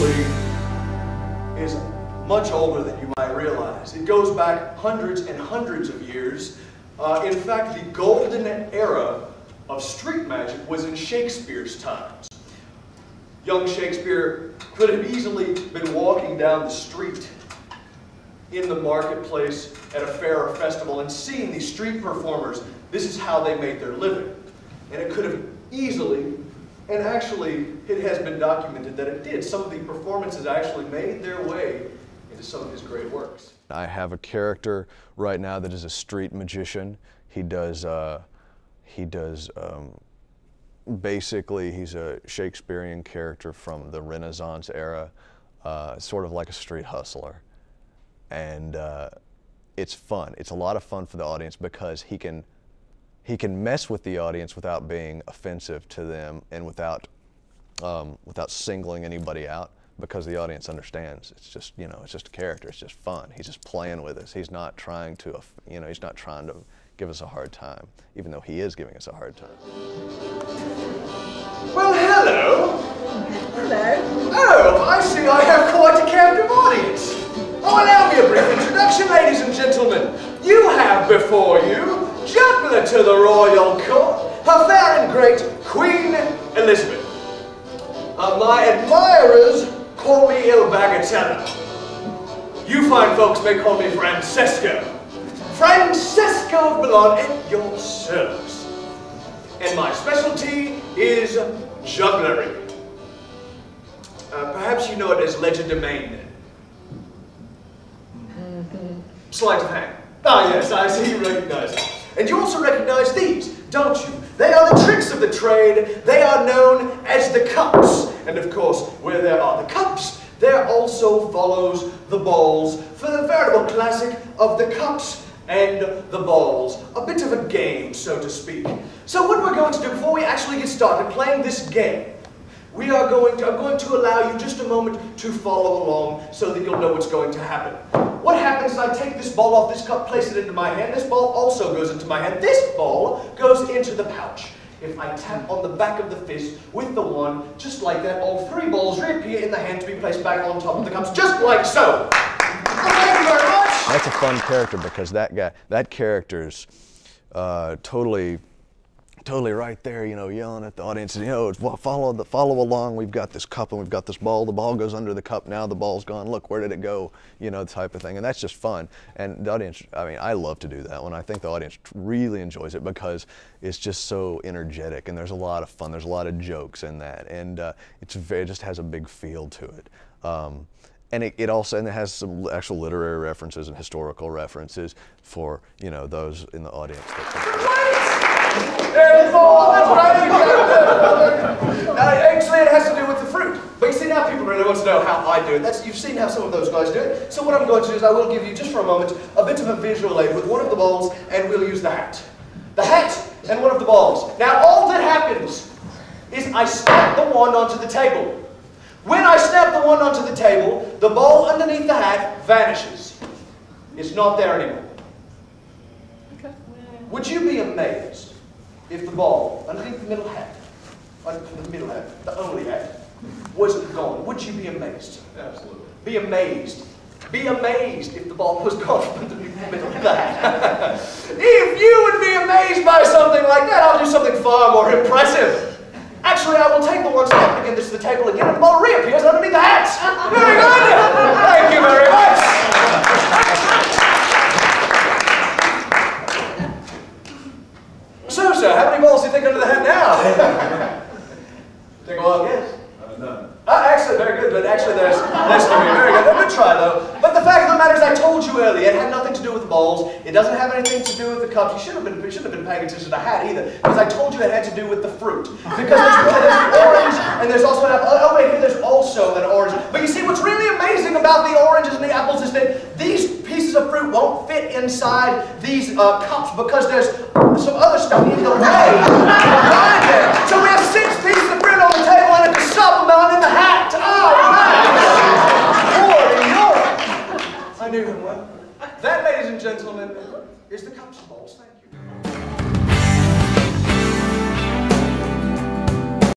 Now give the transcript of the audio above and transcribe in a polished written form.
actually is much older than you might realize. It goes back hundreds and hundreds of years. In fact, the golden era of street magic was in Shakespeare's times. Young Shakespeare could have easily been walking down the street in the marketplace at a fair or festival and seeing these street performers. This is how they made their living. And it could have easily, and actually it has been documented that it did. Some of the performances actually made their way into some of his great works. I have a character right now that is a street magician. Basically, he's a Shakespearean character from the Renaissance era, sort of like a street hustler. And it's fun. It's a lot of fun for the audience because he can mess with the audience without being offensive to them and without singling anybody out, because the audience understands. It's just, you know, it's just a character. It's just fun. He's just playing with us. He's not trying to, you know, he's not trying to give us a hard time, even though he is giving us a hard time. Well, hello. Hello. Oh, I see I have quite a captive audience. Oh, allow me a brief introduction, ladies and gentlemen. You have before you, juggler to the royal court, her fair and great Queen Elizabeth. My admirers call me Il Bagatella. You fine folks may call me Francesco. Francesco of Milan at your service. And my specialty is jugglery. Perhaps you know it as legerdemain then. Sleight of hand. Ah yes, I see you recognize it. And you also recognize these, don't you? They are the tricks of the trade. They are known as the cups. And of course, where there are the cups, there also follows the balls for the veritable classic of the cups and the balls. A bit of a game, so to speak. So what we're going to do before we actually get started playing this game, I'm going to allow you just a moment to follow along so that you'll know what's going to happen. What happens is I take this ball off this cup, place it into my hand. This ball also goes into my hand. This ball goes into the pouch. If I tap on the back of the fist with the one, just like that, all three balls reappear in the hand to be placed back on top of the cups, just like so. Thank you very much. That's a fun character because that character's totally right there, you know, yelling at the audience, you know, follow along, we've got this cup and we've got this ball, the ball goes under the cup, now the ball's gone, look, where did it go, you know, type of thing. And that's just fun. And the audience, I mean, I love to do that one. I think the audience really enjoys it because it's just so energetic and there's a lot of fun, there's a lot of jokes in that, and it just has a big feel to it. And it has some actual literary references and historical references for, you know, those in the audience. Actually, it has to do with the fruit. But you see, now people really want to know how I do it. You've seen how some of those guys do it. So what I'm going to do is I will give you, just for a moment, a bit of a visual aid with one of the balls, and we'll use the hat. The hat and one of the balls. Now, all that happens is I snap the wand onto the table. When I snap the wand onto the table, the ball underneath the hat vanishes. It's not there anymore. Okay. Would you be amazed if the ball underneath the middle hat, the only hat, wasn't gone? Would you be amazed? Absolutely. Be amazed. Be amazed if the ball was gone from underneath the middle of the hat. If you would be amazed by something like that, I'll do something far more impressive. Actually, I will take the one step again, this to the table again, and the ball reappears underneath the hat. Very good. Thank you very much. So, sir, how many balls do you think under the hat now? Take a wild guess. None. Excellent, very good, but actually there's three. Very good. A good try, though. But the fact of the matter is, I told you earlier, it had nothing to do with the balls. It doesn't have anything to do with the cups. You shouldn't have been paying attention to the hat either, because I told you it had to do with the fruit. Because there's an orange, and there's also an apple. Oh, wait, there's also an orange. But you see, what's really amazing about the oranges and the apples is that these pieces of fruit won't fit inside these cups because there's some other stuff in the way behind there. So we have 6 pieces of fruit on the table and a melon in the hat. Oh, man. I knew him well. That, ladies and gentlemen, is the cups and balls. Thank you.